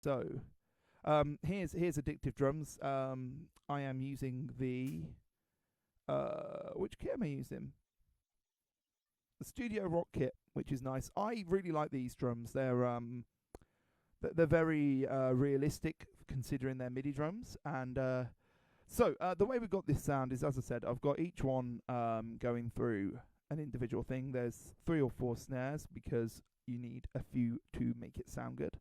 So, here's Addictive Drums. I am using the which kit am I using? The Studio Rock kit, which is nice. I really like these drums. They're very realistic considering they're MIDI drums. And the way we've got this sound is, as I said, I've got each one going through an individual thing. There's 3 or 4 snares because you need a few to make it sound good.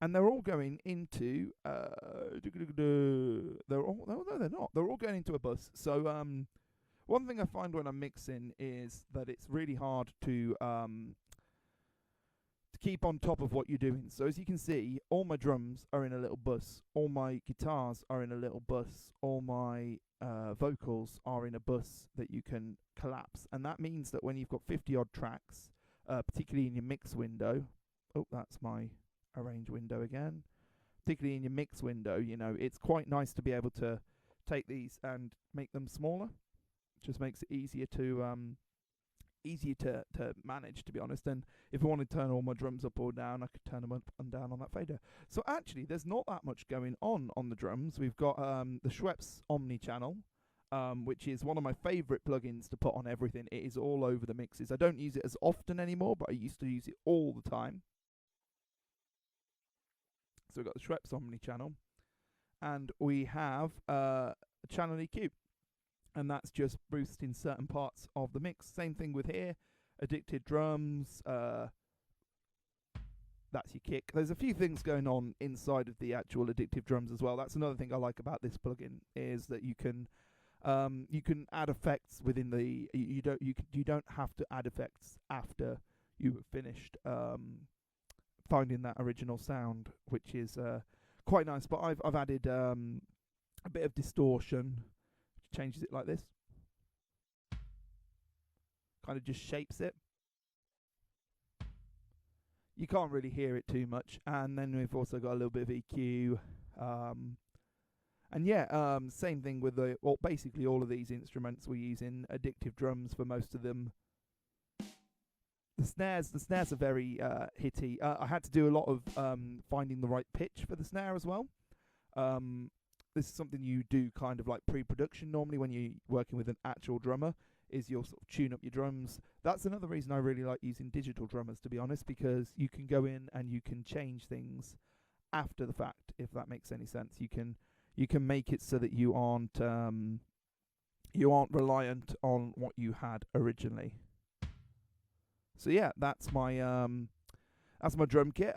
And they're all going into they're all no, they're not. They're all going into a bus. So one thing I find when I'm mixing is that it's really hard to keep on top of what you're doing. So as you can see, all my drums are in a little bus, all my guitars are in a little bus, all my vocals are in a bus that you can collapse. And that means that when you've got 50 odd tracks, particularly in your mix window, oh, that's my arrange window again, particularly in your mix window, you know, it's quite nice to be able to take these and make them smaller. It just makes it easier to manage, to be honest. And if I want to turn all my drums up or down, I could turn them up and down on that fader. So actually there's not that much going on the drums. We've got the Schweppes Omni channel, which is one of my favourite plugins to put on everything. It is all over the mixes. I don't use it as often anymore, but I used to use it all the time. So we've got the Schweppes Omni channel, and we have channel EQ, and that's just boosting certain parts of the mix. Same thing with here, Addictive Drums, that's your kick. There's a few things going on inside of the actual Addictive Drums as well. That's another thing I like about this plugin, is that you can add effects within the you don't have to add effects after you have finished finding that original sound, which is quite nice. But I've added a bit of distortion, which changes it like this, kind of just shapes it. You can't really hear it too much. And then we've also got a little bit of EQ. And yeah, same thing with basically all of these instruments. We're using Addictive Drums for most of them. The snares are very hitty. I had to do a lot of finding the right pitch for the snare as well. This is something you do kind of like pre-production normally when you're working with an actual drummer, is you'll sort of tune up your drums. That's another reason I really like using digital drummers, to be honest, because you can go in and you can change things after the fact, if that makes any sense. You can make it so that you aren't reliant on what you had originally. So yeah, that's my drum kit.